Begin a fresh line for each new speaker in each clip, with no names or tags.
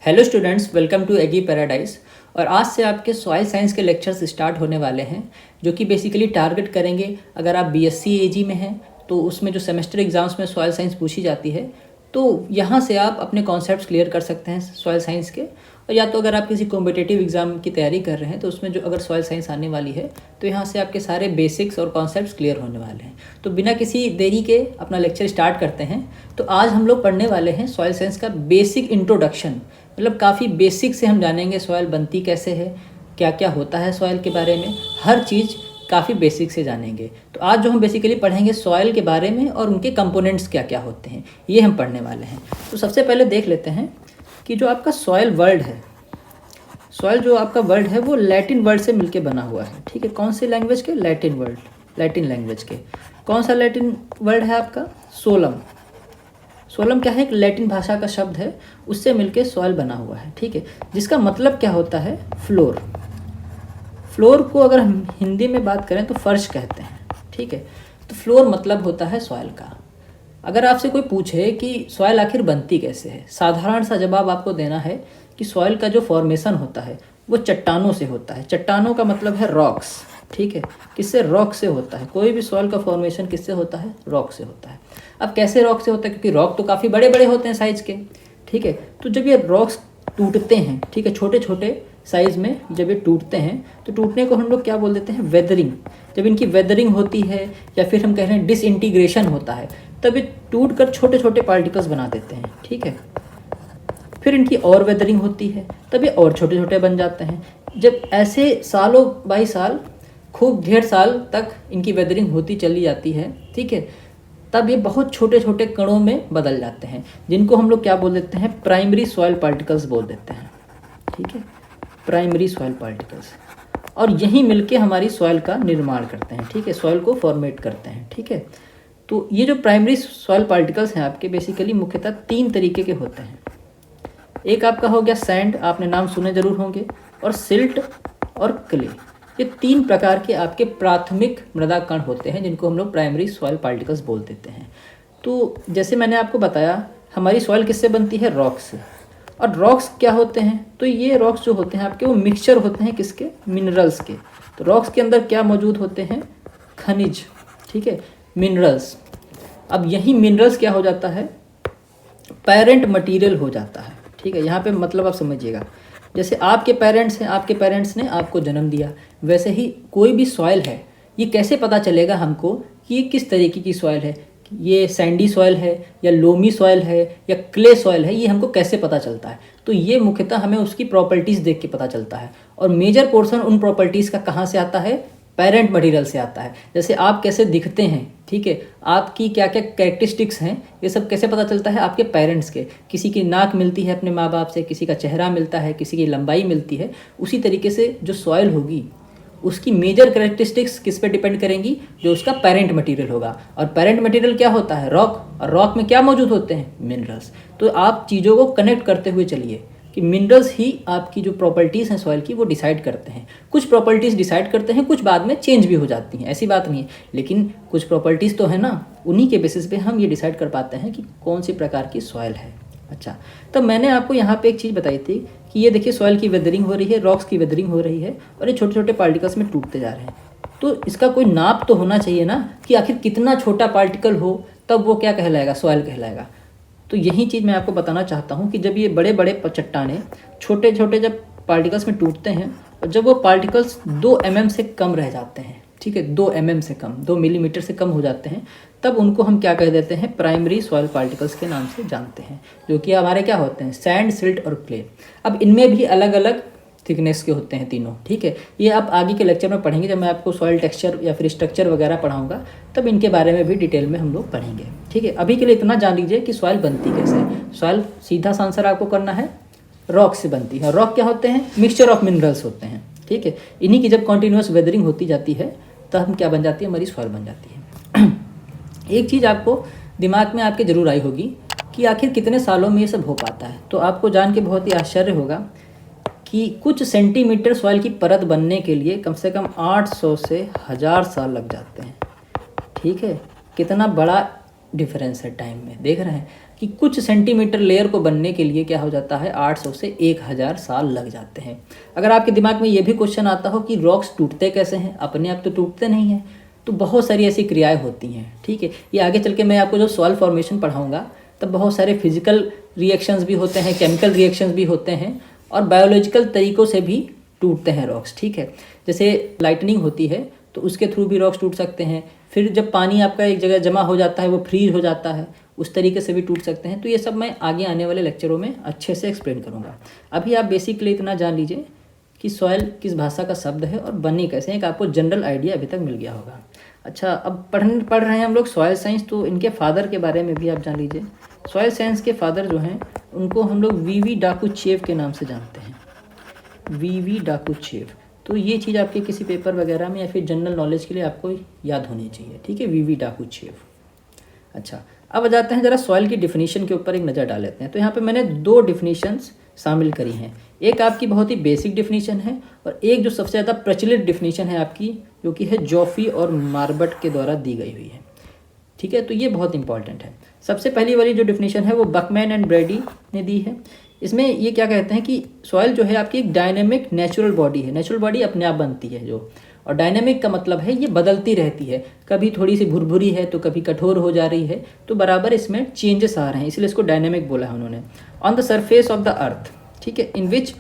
Hello students, welcome to aggie paradise. और आज से आपके सॉइल साइंस के लेक्चर्स स्टार्ट होने वाले हैं, जो कि बेसिकली टारगेट करेंगे अगर आप बीएससी एजी में हैं तो उसमें जो सेमेस्टर एग्जाम्स में सॉइल साइंस पूछी जाती है, तो यहाँ से आप अपने कॉन्सेप्ट्स क्लियर कर सकते हैं सॉइल साइंस के। और या तो अगर आप किसी कॉम्पिटिटिव एग्जाम की तैयारी कर रहे हैं तो उसमें जो अगर सॉइल साइंस आने वाली है तो यहाँ से आपके सारे बेसिक्स और कॉन्सेप्ट्स क्लियर होने वाले हैं। तो बिना किसी देरी के अपना लेक्चर स्टार्ट करते हैं। तो आज हम लोग पढ़ने वाले हैं सॉइल साइंस का बेसिक इंट्रोडक्शन, मतलब काफ़ी बेसिक से हम जानेंगे सॉइल बनती कैसे है, क्या क्या होता है सॉइल के बारे में, हर चीज़ काफ़ी बेसिक से जानेंगे। तो आज जो हम बेसिकली पढ़ेंगे सॉइल के बारे में और उनके कंपोनेंट्स क्या क्या होते हैं, ये हम पढ़ने वाले हैं। तो सबसे पहले देख लेते हैं कि जो आपका सॉइल वर्ड है, सॉइल जो आपका वर्ड है वो लैटिन वर्ड से मिलके बना हुआ है। ठीक है, कौन से लैंग्वेज के? लैटिन वर्ड, लैटिन लैंग्वेज के। कौन सा लैटिन वर्ड है आपका? सोलम। सोलम क्या है? एक लैटिन भाषा का शब्द है, उससे मिलके सॉइल बना हुआ है। ठीक है, जिसका मतलब क्या होता है? फ्लोर। फ्लोर को अगर हम हिंदी में बात करें तो फर्श कहते हैं। ठीक है, तो फ्लोर मतलब होता है सॉइल का। अगर आपसे कोई पूछे कि सॉइल आखिर बनती कैसे है, साधारण सा जवाब आपको देना है कि सॉइल का जो फॉर्मेशन होता है वो चट्टानों से होता है। चट्टानों का मतलब है रॉक्स। ठीक है, किससे? रॉक से होता है। कोई भी सॉइल का फॉर्मेशन किससे होता है? रॉक से होता है। अब कैसे रॉक से होता है? क्योंकि रॉक तो काफ़ी बड़े बड़े होते हैं साइज़ के। ठीक है, तो जब ये रॉक्स टूटते हैं, ठीक है, छोटे छोटे साइज़ में जब ये टूटते हैं तो टूटने को हम लोग क्या बोल देते हैं? वेदरिंग। जब इनकी वेदरिंग होती है या फिर हम कह रहे हैं डिसइंटीग्रेशन होता है, तब ये टूट कर छोटे छोटे पार्टिकल्स बना देते हैं। ठीक है, फिर इनकी और वेदरिंग होती है, तब ये और छोटे छोटे बन जाते हैं। जब ऐसे सालों बाई साल, खूब ढेर साल तक इनकी वेदरिंग होती चली जाती है, ठीक है, तब ये बहुत छोटे छोटे कणों में बदल जाते हैं, जिनको हम लोग क्या बोल देते हैं? प्राइमरी सॉइल पार्टिकल्स बोल देते हैं। ठीक है, प्राइमरी सॉइल पार्टिकल्स। और यहीं मिलके हमारी सॉइल का निर्माण करते हैं। ठीक है, सॉइल को फॉर्मेट करते हैं। ठीक है, तो ये जो प्राइमरी सॉइल पार्टिकल्स हैं आपके, बेसिकली मुख्यतः 3 तरीके के होते हैं। एक आपका हो गया सैंड, आपने नाम सुने जरूर होंगे, और सिल्ट और क्ले। ये 3 प्रकार के आपके प्राथमिक मृदा कण होते हैं, जिनको हम लोग प्राइमरी सॉइल पार्टिकल्स बोल देते हैं। तो जैसे मैंने आपको बताया, हमारी सॉइल किससे बनती है? रॉक से। और रॉक्स क्या होते हैं? तो ये रॉक्स जो होते हैं आपके, वो मिक्सचर होते हैं किसके? मिनरल्स के। तो रॉक्स के अंदर क्या मौजूद होते हैं? खनिज। ठीक है, मिनरल्स। अब यही मिनरल्स क्या हो जाता है? पेरेंट मटेरियल हो जाता है। ठीक है, यहाँ पे मतलब आप समझिएगा, जैसे आपके पेरेंट्स हैं, आपके पेरेंट्स ने आपको जन्म दिया, वैसे ही कोई भी सॉइल है, ये कैसे पता चलेगा हमको कि ये किस तरीके की सॉइल है? ये सैंडी सॉइल है या लोमी सॉइल है या क्ले सॉइल है, ये हमको कैसे पता चलता है? तो ये मुख्यतः हमें उसकी प्रॉपर्टीज़ देख के पता चलता है। और मेजर पोर्शन उन प्रॉपर्टीज़ का कहाँ से आता है? पेरेंट मटेरियल से आता है। जैसे आप कैसे दिखते हैं, ठीक है, आपकी क्या क्या कैरेक्टरिस्टिक्स हैं, ये सब कैसे पता चलता है? आपके पेरेंट्स के। किसी की नाक मिलती है अपने माँ बाप से, किसी का चेहरा मिलता है, किसी की लंबाई मिलती है। उसी तरीके से जो सॉइल होगी उसकी मेजर कैरेक्टरिस्टिक्स किस पे डिपेंड करेंगी? जो उसका पेरेंट मटेरियल होगा। और पेरेंट मटेरियल क्या होता है? रॉक। और रॉक में क्या मौजूद होते हैं? मिनरल्स। तो आप चीज़ों को कनेक्ट करते हुए चलिए कि मिनरल्स ही आपकी जो प्रॉपर्टीज़ हैं सॉइल की, वो डिसाइड करते हैं। कुछ प्रॉपर्टीज़ डिसाइड करते हैं, कुछ बाद में चेंज भी हो जाती हैं, ऐसी बात नहीं है, लेकिन कुछ प्रॉपर्टीज़ तो है ना, उन्हीं के बेसिस पे हम ये डिसाइड कर पाते हैं कि कौन सी प्रकार की सॉइल है। अच्छा, तब मैंने आपको यहाँ पे एक चीज़ बताई थी कि ये देखिए सॉइल की वेदरिंग हो रही है, रॉक्स की वेदरिंग हो रही है, और ये छोटे छोटे पार्टिकल्स में टूटते जा रहे हैं। तो इसका कोई नाप तो होना चाहिए ना, कि आखिर कितना छोटा पार्टिकल हो तब वो क्या कहलाएगा? सॉइल कहलाएगा। तो यही चीज़ मैं आपको बताना चाहता हूँ कि जब ये बड़े बड़े चट्टाने छोटे छोटे जब पार्टिकल्स में टूटते हैं, और जब वो पार्टिकल्स 2 mm से कम रह जाते हैं, ठीक है, 2 mm से कम, 2 मिलीमीटर से कम हो जाते हैं, तब उनको हम क्या कह देते हैं? प्राइमरी सॉइल पार्टिकल्स के नाम से जानते हैं, जो कि हमारे क्या होते हैं? सैंड, सिल्ट और क्ले। अब इनमें भी अलग अलग थिकनेस के होते हैं तीनों। ठीक है, ये आप आगे के लेक्चर में पढ़ेंगे, जब मैं आपको सॉइल टेक्सचर या फिर स्ट्रक्चर वगैरह पढ़ाऊंगा, तब इनके बारे में भी डिटेल में हम लोग पढ़ेंगे। ठीक है, अभी के लिए इतना जान लीजिए कि सॉइल बनती कैसे है। सॉइल सीधा सा आंसर आपको करना है, रॉक से बनती है। रॉक क्या होते हैं? मिक्सचर ऑफ मिनरल्स होते हैं। ठीक है, इन्हीं की जब कॉन्टिन्यूस वेदरिंग होती जाती है तब हम क्या बन जाती है? हमारी सॉइल बन जाती है। एक चीज़ आपको दिमाग में आपके ज़रूर आई होगी कि आखिर कितने सालों में ये सब हो पाता है। तो आपको जान के बहुत ही आश्चर्य होगा कि कुछ सेंटीमीटर सॉइल की परत बनने के लिए कम से कम 800 से 1000 साल लग जाते हैं। ठीक है, कितना बड़ा डिफरेंस है टाइम में। देख रहे हैं कि कुछ सेंटीमीटर लेयर को बनने के लिए क्या हो जाता है, 800 से 1000 साल लग जाते हैं। अगर आपके दिमाग में ये भी क्वेश्चन आता हो कि रॉक्स टूटते कैसे हैं, अपने आप तो टूटते नहीं हैं, तो बहुत सारी ऐसी क्रियाएं होती हैं। ठीक है, ये आगे चल के मैं आपको जो सॉइल फॉर्मेशन पढ़ाऊँगा तब बहुत सारे फिजिकल रिएक्शंस भी होते हैं, केमिकल रिएक्शंस भी होते हैं और बायोलॉजिकल तरीक़ों से भी टूटते हैं रॉक्स। ठीक है, जैसे लाइटनिंग होती है तो उसके थ्रू भी रॉक्स टूट सकते हैं। फिर जब पानी आपका एक जगह जमा हो जाता है, वो फ्रीज हो जाता है, उस तरीके से भी टूट सकते हैं। तो ये सब मैं आगे आने वाले लेक्चरों में अच्छे से एक्सप्लेन करूँगा। अभी आप बेसिकली इतना जान लीजिए कि सॉइल किस भाषा का शब्द है और बनी कैसे, एक आपको जनरल आइडिया अभी तक मिल गया होगा। अच्छा, अब पढ़ रहे हैं हम लोग सॉइल साइंस, तो इनके फादर के बारे में भी आप जान लीजिए। सॉइल साइंस के फादर जो हैं उनको हम लोग वी डाकुचेव के नाम से जानते हैं, वी डाकुचेव। तो ये चीज़ आपके किसी पेपर वगैरह में या फिर जनरल नॉलेज के लिए आपको याद होनी चाहिए। ठीक है, वी डाकुचेव। अच्छा, अब आ जाते हैं जरा सॉइल की डिफिनीशन के ऊपर एक नज़र डाल लेते हैं। तो यहाँ पे मैंने 2 डिफिनीशंस शामिल करी हैं। एक आपकी बहुत ही बेसिक डिफिनीशन है और एक जो सबसे ज़्यादा प्रचलित डिफिनीशन है आपकी, जो कि है जॉफी और मार्बट के द्वारा दी गई हुई है। ठीक है, तो ये बहुत इंपॉर्टेंट है। सबसे पहली वाली जो डिफिनीशन है वो बकमैन एंड ब्रैडी ने दी है। इसमें ये क्या कहते हैं कि सॉइल जो है आपकी एक डायनेमिक नेचुरल बॉडी है। नेचुरल बॉडी अपने आप बनती है जो, और डायनेमिक का मतलब है ये बदलती रहती है, कभी थोड़ी सी भुरभुरी है तो कभी कठोर हो जा रही है, तो बराबर इसमें चेंजेस आ रहे हैं, इसलिए इसको डायनेमिक बोला है उन्होंने। On the surface of the earth, ठीक है, in which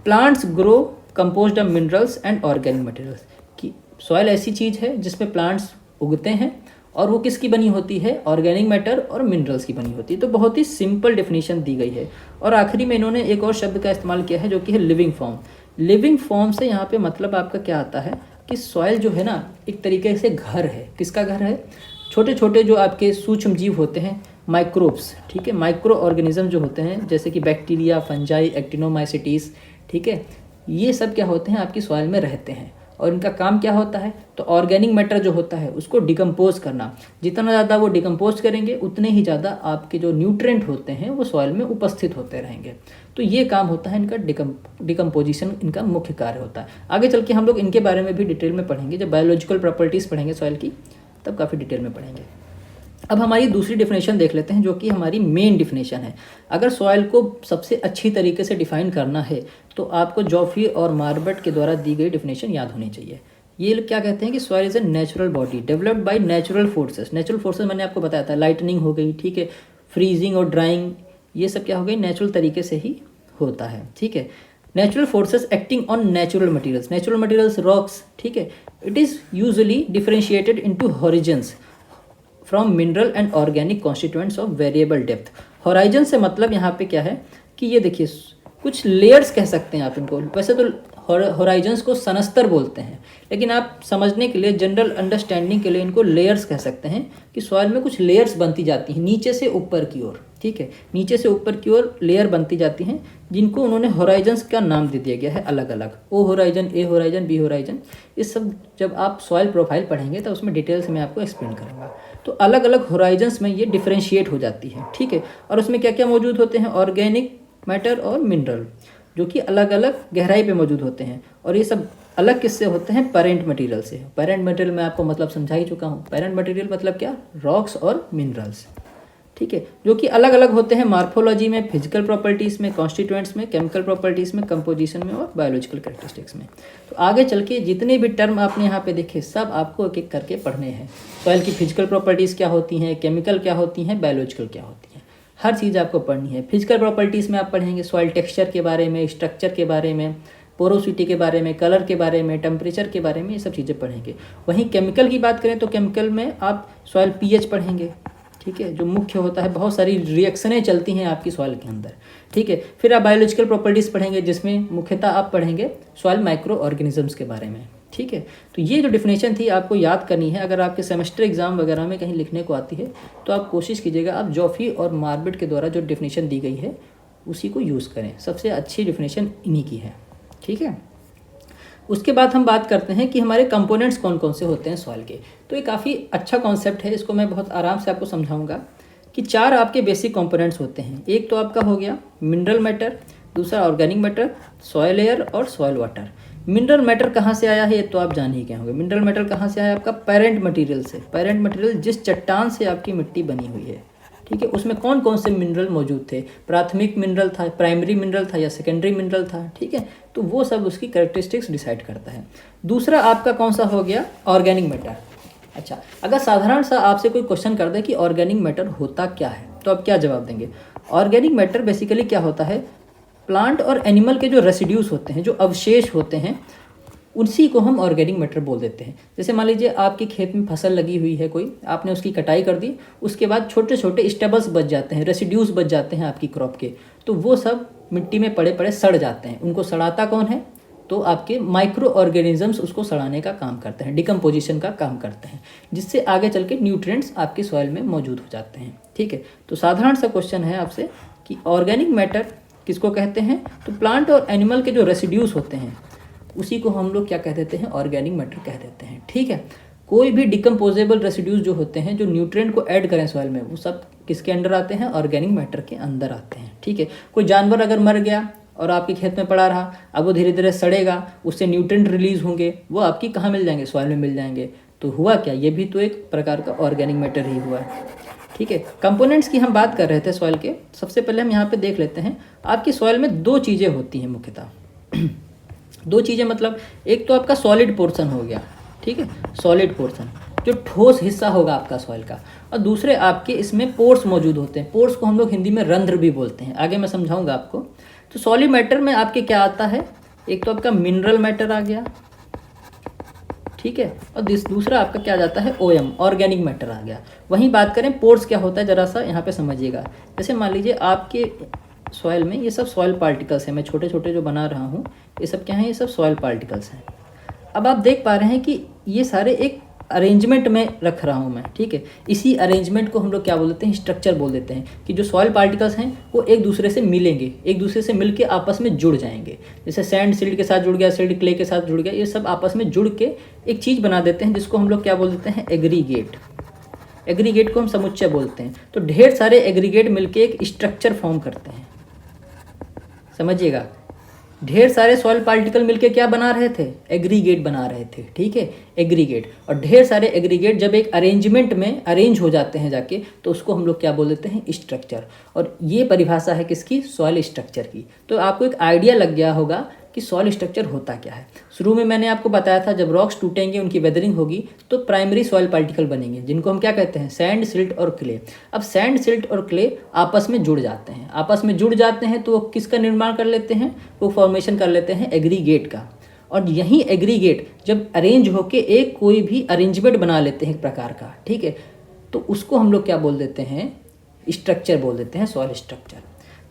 plants grow composed of minerals and organic materials. कि सॉइल ऐसी चीज़ है जिसमें प्लांट्स उगते हैं और वो किसकी बनी होती है, ऑर्गेनिक मैटर और मिनरल्स की बनी होती है। तो बहुत ही सिंपल डेफिनेशन दी गई है। और आखिरी में इन्होंने एक और शब्द का इस्तेमाल किया है जो कि है लिविंग फॉर्म। लिविंग फॉर्म से यहाँ पे मतलब आपका क्या आता है कि सॉइल जो है ना एक तरीके से घर है। किसका घर है, छोटे छोटे जो आपके सूक्ष्म जीव होते हैं, माइक्रोब्स, ठीक है, माइक्रो ऑर्गेनिज्म जो होते हैं, जैसे कि बैक्टीरिया, फंजाई, एक्टिनोमाइसिटीज, ठीक है, ये सब क्या होते हैं आपकी सॉइल में रहते हैं। और इनका काम क्या होता है, तो ऑर्गेनिक मैटर जो होता है उसको डिकम्पोज करना। जितना ज़्यादा वो डिकम्पोज करेंगे उतने ही ज़्यादा आपके जो न्यूट्रेंट होते हैं वो सॉइल में उपस्थित होते रहेंगे। तो ये काम होता है इनका, डिकम्पोजिशन इनका मुख्य कार्य होता है। आगे चल के हम लोग इनके बारे में भी डिटेल में पढ़ेंगे, जब बायोलॉजिकल प्रॉपर्टीज़ पढ़ेंगे सॉइल की तब काफ़ी डिटेल में पढ़ेंगे। अब हमारी दूसरी डिफिनेशन देख लेते हैं जो कि हमारी मेन डिफिनेशन है। अगर सॉइल को सबसे अच्छी तरीके से डिफाइन करना है तो आपको जॉफी और मार्बट के द्वारा दी गई डिफिनेशन याद होनी चाहिए। ये क्या कहते हैं कि soil is a natural body developed by natural forces. Natural forces मैंने आपको बताया था, लाइटनिंग हो गई, ठीक है, फ्रीजिंग और ड्राइंग, ये सब क्या हो गई, नेचुरल तरीके से ही होता है। ठीक है, natural forces acting on natural materials, natural materials rocks, ठीक है, it is usually differentiated into horizons from mineral and organic constituents of variable depth. Horizon से मतलब यहाँ पे क्या है कि ये देखिए कुछ लेयर्स कह सकते हैं आप इनको। वैसे तो हॉराइजन्स को सनस्तर बोलते हैं, लेकिन आप समझने के लिए, जनरल अंडरस्टैंडिंग के लिए इनको लेयर्स कह सकते हैं कि सॉइल में कुछ लेयर्स बनती जाती हैं नीचे से ऊपर की ओर। ठीक है, नीचे से ऊपर की ओर लेयर बनती जाती हैं जिनको उन्होंने हॉराइजन्स का नाम दे दिया गया है अलग अलग, ओ हॉराइजन, ए हॉराइजन, बी हॉराइजन। इस सब जब आप सॉइल प्रोफाइल पढ़ेंगे तो उसमें डिटेल से मैं आपको एक्सप्लेन करूँगा। तो अलग अलग हॉराइजन्स में ये डिफरेंशिएट हो जाती है। ठीक है, और उसमें क्या क्या मौजूद होते हैं, ऑर्गेनिक मैटर और मिनरल, जो कि अलग अलग गहराई पे मौजूद होते हैं। और ये सब अलग किससे होते हैं, पेरेंट मटेरियल से। पेरेंट मटेरियल मैं आपको मतलब समझा ही चुका हूँ। पेरेंट मटेरियल मतलब क्या, रॉक्स और मिनरल्स, ठीक है, जो कि अलग अलग होते हैं मार्फोलॉजी में, फिजिकल प्रॉपर्टीज़ में, कॉन्स्टिट्यूएंट्स में, केमिकल प्रॉपर्टीज़ में, कंपोजिशन में और बायोलॉजिकल कैरेक्टरिस्टिक्स में। तो आगे चल के जितने भी टर्म आपने यहाँ पे देखे सब आपको एक एक करके पढ़ने हैं। सॉइल की फिजिकल प्रॉपर्टीज़ क्या होती हैं, केमिकल क्या होती हैं, बायोलॉजिकल क्या होती हैं, हर चीज़ आपको पढ़नी है। फिजिकल प्रॉपर्टीज़ में आप पढ़ेंगे सॉइल टेक्सचर के बारे में, स्ट्रक्चर के बारे में, पोरोसिटी के बारे में, कलर के बारे में, टेम्परेचर के बारे में, ये सब चीज़ें पढ़ेंगे। वहीं केमिकल की बात करें तो केमिकल में आप सॉइल पीएच पढ़ेंगे, ठीक है, जो मुख्य होता है। बहुत सारी रिएक्शनें चलती हैं आपकी सॉइल के अंदर, ठीक है। फिर आप बायोलॉजिकल प्रॉपर्टीज़ पढ़ेंगे जिसमें मुख्यतः आप पढ़ेंगे सॉइल माइक्रो ऑर्गेनिजम्स के बारे में, ठीक है। तो ये जो डिफिनेशन थी आपको याद करनी है। अगर आपके सेमेस्टर एग्जाम वगैरह में कहीं लिखने को आती है तो आप कोशिश कीजिएगा आप जॉफी और मार्बट के द्वारा जो डिफिनेशन दी गई है उसी को यूज़ करें। सबसे अच्छी डिफिनेशन इन्हीं की है, ठीक है। उसके बाद हम बात करते हैं कि हमारे कंपोनेंट्स कौन कौन से होते हैं सॉइल के। तो ये काफ़ी अच्छा कॉन्सेप्ट है, इसको मैं बहुत आराम से आपको समझाऊंगा कि 4 आपके बेसिक कंपोनेंट्स होते हैं। एक तो आपका हो गया मिनरल मैटर, दूसरा ऑर्गेनिक मैटर, सॉइल एयर और सॉइल वाटर। मिनरल मैटर कहाँ से आया है ये तो आप जान ही गए होंगे। मिनरल मैटर कहाँ से आया आपका? पेरेंट मटेरियल से। पेरेंट मटेरियल जिस चट्टान से आपकी मिट्टी बनी हुई है, ठीक है, उसमें कौन कौन से मिनरल मौजूद थे? प्राथमिक मिनरल था, प्राइमरी मिनरल था या सेकेंडरी मिनरल था, ठीक है, तो वो सब उसकी कैरेक्टरिस्टिक्स डिसाइड करता है। दूसरा आपका कौन सा हो गया? Organic matter. अच्छा, अगर साधारण सा आपसे कोई क्वेश्चन कर दे कि ऑर्गेनिक मैटर होता क्या है, तो आप क्या जवाब देंगे? ऑर्गेनिक मैटर बेसिकली क्या होता है? प्लांट और एनिमल के जो रेसिड्यूज होते हैं, जो अवशेष होते हैं, उसी को हम ऑर्गेनिक मैटर बोल देते हैं। जैसे मान लीजिए आपके खेत में फसल लगी हुई है कोई, आपने उसकी कटाई कर दी, उसके बाद छोटे छोटे स्टेबल्स बच जाते हैं, रेसिड्यूज बच जाते हैं आपकी क्रॉप के, तो वो सब मिट्टी में पड़े पड़े सड़ जाते हैं। उनको सड़ाता कौन है? तो आपके माइक्रो ऑर्गेनिजम्स उसको सड़ाने का काम करते हैं, डिकम्पोजिशन का काम करते हैं, जिससे आगे चल के न्यूट्रिएंट्स आपके सॉइल में मौजूद हो जाते हैं। ठीक है, तो साधारण सा क्वेश्चन है आपसे कि ऑर्गेनिक मैटर किसको कहते हैं? तो प्लांट और एनिमल के जो रेसिड्यूज होते हैं उसी को हम लोग क्या कह देते हैं? ऑर्गेनिक मैटर कह देते हैं। ठीक है, कोई भी डिकम्पोजेबल रेसिड्यूज जो होते हैं, जो न्यूट्रिएंट को ऐड करें सॉइल में, वो सब किसके अंडर आते हैं? ऑर्गेनिक मैटर के अंदर आते हैं। ठीक है, कोई जानवर अगर मर गया और आपके खेत में पड़ा रहा, अब वो धीरे धीरे सड़ेगा, उससे न्यूट्रिएंट रिलीज होंगे, वो आपकी कहाँ मिल जाएंगे? सॉइल में मिल जाएंगे। तो हुआ क्या? ये भी तो एक प्रकार का ऑर्गेनिक मैटर ही हुआ है। ठीक है, कंपोनेंट्स की हम बात कर रहे थे सॉइल के। सबसे पहले हम यहाँ पे देख लेते हैं, आपकी सॉइल में दो चीज़ें होती हैं मुख्यतः। दो चीज़ें मतलब, एक तो आपका सॉलिड पोर्शन हो गया, ठीक है, सॉलिड पोर्शन जो ठोस हिस्सा होगा आपका सॉइल का, और दूसरे आपके इसमें पोर्स मौजूद होते हैं। पोर्स को हम लोग हिंदी में रंध्र भी बोलते हैं, आगे मैं समझाऊंगा आपको। तो सॉलिड मैटर में आपके क्या आता है? एक तो आपका मिनरल मैटर आ गया, ठीक है, और दूसरा आपका क्या जाता है? ओएम, ऑर्गेनिक मैटर आ गया। वहीं बात करें पोर्स क्या होता है, जरा सा यहाँ पे समझिएगा। जैसे मान लीजिए आपके सॉइल में ये सब सॉइल पार्टिकल्स हैं, मैं छोटे छोटे जो बना रहा हूँ ये सब क्या हैं? ये सब सॉइल पार्टिकल्स हैं। अब आप देख पा रहे हैं कि ये सारे एक अरेंजमेंट में रख रहा हूँ मैं, ठीक है। इसी अरेंजमेंट को हम लोग क्या बोल देते हैं? स्ट्रक्चर बोल देते हैं, कि जो सॉइल पार्टिकल्स हैं वो एक दूसरे से मिलेंगे, एक दूसरे से मिल के आपस में जुड़ जाएंगे। जैसे सैंड सिल्ट के साथ जुड़ गया, सिल्ट क्ले के साथ जुड़ गया, ये सब आपस में जुड़ के एक चीज़ बना देते हैं, जिसको हम लोग क्या बोल देते हैं? एग्रीगेट। एग्रीगेट को हम समुच्चय बोलते हैं। तो ढेर सारे एग्रीगेट मिलके एक स्ट्रक्चर फॉर्म करते हैं, समझिएगा। ढेर सारे सॉइल पार्टिकल मिलके क्या बना रहे थे? एग्रीगेट बना रहे थे, ठीक है, एग्रीगेट। और ढेर सारे एग्रीगेट जब एक अरेंजमेंट में अरेंज हो जाते हैं जाके, तो उसको हम लोग क्या बोल देते हैं? स्ट्रक्चर। और ये परिभाषा है किसकी? सॉइल स्ट्रक्चर की। तो आपको एक आइडिया लग गया होगा कि सॉइल स्ट्रक्चर होता क्या है। शुरू में मैंने आपको बताया था, जब रॉक्स टूटेंगे, उनकी वेदरिंग होगी, तो प्राइमरी सॉइल पार्टिकल बनेंगे, जिनको हम क्या कहते हैं? सैंड, सिल्ट और क्ले। अब सैंड, सिल्ट और क्ले आपस में जुड़ जाते हैं। आपस में जुड़ जाते हैं तो वो किसका निर्माण कर लेते हैं? वो फॉर्मेशन कर लेते हैं एग्रीगेट का। और यही एग्रीगेट जब अरेंज होके एक कोई भी अरेंजमेंट बना लेते हैं एक प्रकार का, ठीक है, तो उसको हम लोग क्या बोल देते हैं? स्ट्रक्चर बोल देते हैं, सॉइल स्ट्रक्चर।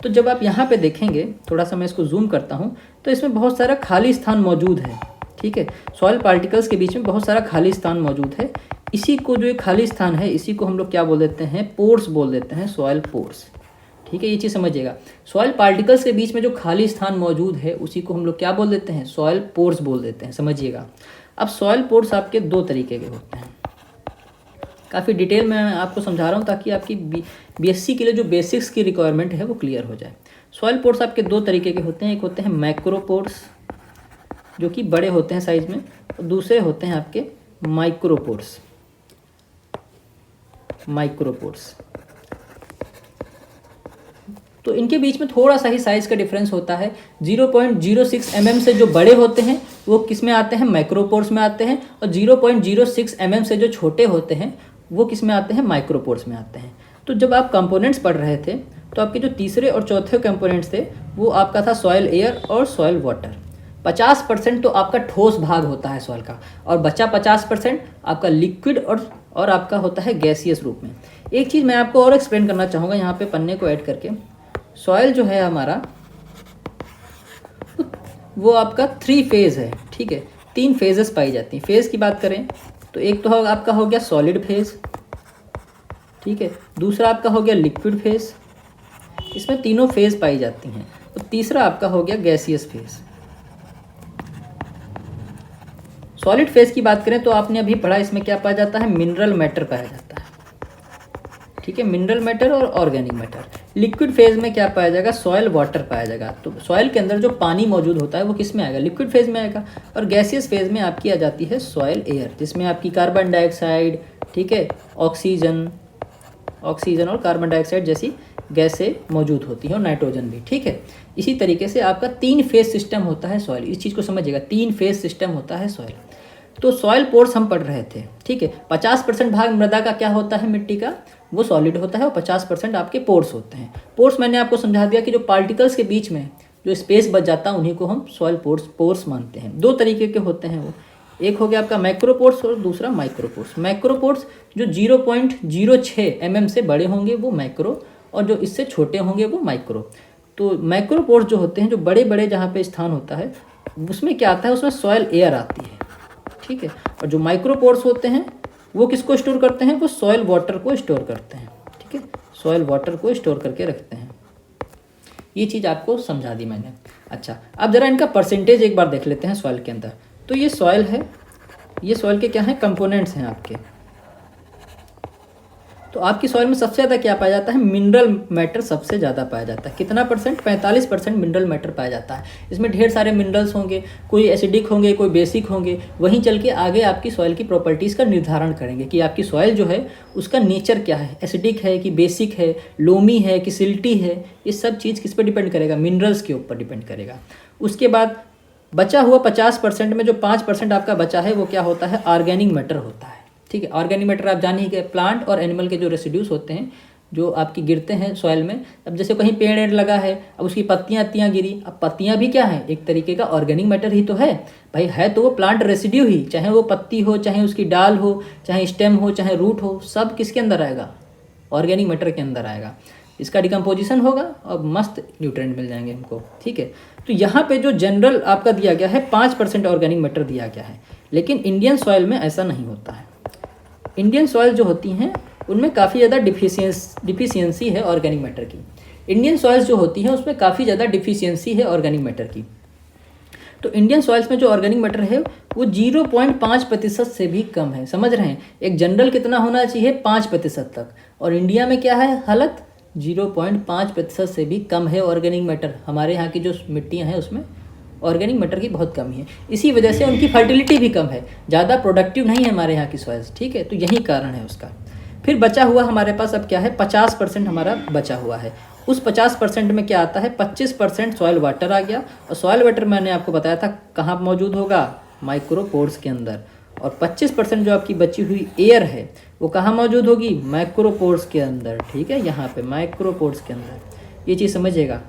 तो जब आप यहाँ पे देखेंगे, थोड़ा सा मैं इसको जूम करता हूँ, तो इसमें बहुत सारा खाली स्थान मौजूद है, ठीक है। सॉइल पार्टिकल्स के बीच में बहुत सारा खाली स्थान मौजूद है। इसी को, जो एक खाली स्थान है, इसी को हम लोग क्या बोल देते हैं? पोर्स बोल देते हैं, सॉइल पोर्स, ठीक है। ये चीज़ समझिएगा, सॉइल पार्टिकल्स के बीच में जो खाली स्थान मौजूद है उसी को हम लोग क्या बोल देते हैं? सॉइल पोर्स बोल देते हैं, समझिएगा। अब सॉइल पोर्स आपके दो तरीके के होते हैं। काफ़ी डिटेल में आपको समझा रहा हूँ ताकि आपकी बीएससी के लिए जो बेसिक्स की रिक्वायरमेंट है वो क्लियर हो जाए। सॉइल पोर्स आपके दो तरीके के होते हैं। एक होते हैं मैक्रो पोर्स, जो कि बड़े होते हैं साइज में, और दूसरे होते हैं आपके माइक्रो पोर्स। माइक्रो पोर्स, तो इनके बीच में थोड़ा सा ही साइज़ का डिफरेंस होता है। 0.06 mm से जो बड़े होते हैं वो किस में आते हैं? मैक्रोपोर्स में आते हैं। और 0.06 mm से जो छोटे होते हैं वो किस में आते हैं? माइक्रोपोर्स में आते हैं। तो जब आप कंपोनेंट्स पढ़ रहे थे तो आपके जो तीसरे और चौथे कंपोनेंट्स थे वो आपका था सॉइल एयर और सॉइल वाटर। 50% तो आपका ठोस भाग होता है सॉइल का, और बचा 50% आपका लिक्विड और आपका होता है गैसियस रूप में। एक चीज़ मैं आपको और एक्सप्लेन करना चाहूँगा यहाँ पे पन्ने को ऐड करके। सॉइल जो है हमारा वो आपका 3 फेज़ है, ठीक है, 3 फेजेस पाई जाती हैं। फेज़ की बात करें तो एक तो आपका हो गया सॉलिड फेज़, ठीक है, दूसरा आपका हो गया लिक्विड फेज़, इसमें तीनों फेज़ पाई जाती हैं, और तीसरा आपका हो गया गैसियस फेज़। सॉलिड फेज़ की बात करें तो आपने अभी पढ़ा, इसमें क्या पाया जाता है? मिनरल मैटर पाया जाता है, ठीक है, मिनरल मैटर और ऑर्गेनिक मैटर। लिक्विड फेज में क्या पाया जाएगा, सॉयल वाटर पाया जाएगा। तो सॉयल के अंदर जो पानी मौजूद होता है वो किस में आएगा, लिक्विड फेज में आएगा। और गैसियस फेज में आपकी आ जाती है सॉयल एयर, जिसमें आपकी कार्बन डाइऑक्साइड, ठीक है, ऑक्सीजन और कार्बन डाइऑक्साइड जैसी गैसें मौजूद होती हैं, और नाइट्रोजन भी, ठीक है। इसी तरीके से आपका 3 फेज सिस्टम होता है सॉइल, इस चीज़ को समझिएगा, 3 फेज सिस्टम होता है सॉइल। तो सॉइल पोर्स हम पढ़ रहे थे, ठीक है। 50% भाग मृदा का क्या होता है, मिट्टी का, वो सॉलिड होता है, और 50% आपके पोर्स होते हैं। पोर्स मैंने आपको समझा दिया कि जो पार्टिकल्स के बीच में जो स्पेस बच जाता है उन्हीं को हम सॉइल पोर्स मानते हैं। 2 तरीके के होते हैं वो, एक हो गया आपका मैक्रोपोर्स और दूसरा माइक्रोपोर्स। मैक्रोपोर्स जो 0.06 mm से बड़े होंगे वो मैक्रो, और जो इससे छोटे होंगे वो माइक्रो। तो मैक्रोपोर्स जो होते हैं, जो बड़े बड़े जहाँ पे स्थान होता है, उसमें क्या आता है, उसमें सॉयल एयर आती है, ठीक है। और जो माइक्रोपोर्स होते हैं वो किसको स्टोर करते हैं, वो सॉयल वाटर को स्टोर करते हैं, ठीक है, सॉयल वाटर को स्टोर करके रखते हैं। ये चीज़ आपको समझा दी मैंने। अच्छा, अब जरा इनका परसेंटेज एक बार देख लेते हैं सॉयल के अंदर। तो ये सॉयल है, ये सॉयल के क्या हैं, कंपोनेंट्स हैं आपके। तो आपकी सॉइल में सबसे ज़्यादा क्या पाया जाता है, मिनरल मैटर सबसे ज़्यादा पाया जाता है। कितना परसेंट, 45% मिनरल मैटर पाया जाता है। इसमें ढेर सारे मिनरल्स होंगे, कोई एसिडिक होंगे, कोई बेसिक होंगे। वहीं चल के आगे आपकी सॉइल की प्रॉपर्टीज़ का निर्धारण करेंगे कि आपकी सॉइल जो है उसका नेचर क्या है, एसिडिक है कि बेसिक है, लोमी है कि सिल्टी है। ये सब चीज़ किस पर डिपेंड करेगा, मिनरल्स के ऊपर डिपेंड करेगा। उसके बाद बचा हुआ 50% में जो 5% आपका बचा है वो क्या होता है, ऑर्गेनिक मैटर होता है, ठीक है। ऑर्गेनिक मैटर आप जान ही गए, प्लांट और एनिमल के जो रेसिड्यूज होते हैं जो आपकी गिरते हैं सॉइल में। अब जैसे कहीं पेड़ लगा है, अब उसकी पत्तियाँ गिरी, अब पत्तियाँ भी क्या है, एक तरीके का ऑर्गेनिक मैटर ही तो है भाई, है तो वो प्लांट रेसिड्यू ही, चाहे वो पत्ती हो, चाहे उसकी डाल हो, चाहे स्टेम हो, चाहे रूट हो, सब किसके अंदर आएगा, ऑर्गेनिक मैटर के अंदर आएगा। इसका डिकम्पोजिशन होगा और मस्त न्यूट्रिएंट मिल जाएंगे हमको, ठीक है। तो यहाँ पे जो जनरल आपका दिया गया है 5% ऑर्गेनिक मैटर दिया गया है, लेकिन इंडियन सॉइल में ऐसा नहीं होता है। इंडियन सॉइल जो होती हैं उनमें काफ़ी ज़्यादा डिफिशियंसी है ऑर्गेनिक मैटर की। इंडियन सॉइल्स जो होती हैं उसमें काफ़ी ज़्यादा डिफिशियंसी है ऑर्गेनिक मैटर की। तो इंडियन सॉइल्स में जो ऑर्गेनिक मैटर है वो 0.5% से भी कम है, समझ रहे हैं। एक जनरल कितना होना चाहिए, 5% तक, और इंडिया में क्या है हालत, 0.5% से भी कम है ऑर्गेनिक मैटर। हमारे यहाँ की जो मिट्टियाँ हैं उसमें ऑर्गेनिक मैटर की बहुत कमी है, इसी वजह से उनकी फर्टिलिटी भी कम है, ज़्यादा प्रोडक्टिव नहीं है हमारे यहाँ की सॉइल्स, ठीक है। तो यही कारण है उसका। फिर बचा हुआ हमारे पास अब क्या है, 50% हमारा बचा हुआ है। उस 50% में क्या आता है, 25% सॉइल वाटर आ गया, और सॉइल वाटर मैंने आपको बताया था कहाँ मौजूद होगा, माइक्रोपोर्स के अंदर। और 25% जो आपकी बची हुई एयर है वो कहाँ मौजूद होगी, माइक्रोपोर्स के अंदर, ठीक है, यहाँ पे माइक्रोपोर्स के अंदर। ये चीज़ समझिएगा।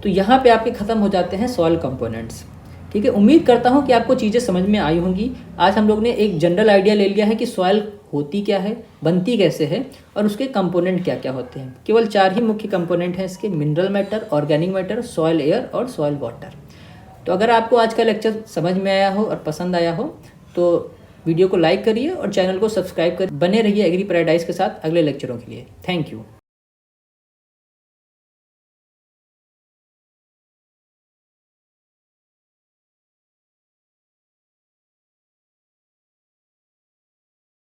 तो यहाँ पे आपके ख़त्म हो जाते हैं सॉइल कंपोनेंट्स, ठीक है। उम्मीद करता हूँ कि आपको चीज़ें समझ में आई होंगी। आज हम लोग ने एक जनरल आइडिया ले लिया है कि सॉइल होती क्या है, बनती कैसे है, और उसके कंपोनेंट क्या क्या होते हैं। केवल 4 ही मुख्य कंपोनेंट हैं इसके, mineral matter, organic matter, soil air और सॉइल वाटर। तो अगर आपको आज का लेक्चर समझ में आया हो और पसंद आया हो तो वीडियो को लाइक करिए और चैनल को सब्सक्राइब कर बने रहिए एग्री पैराडाइज के साथ अगले लेक्चरों के लिए। Thank you.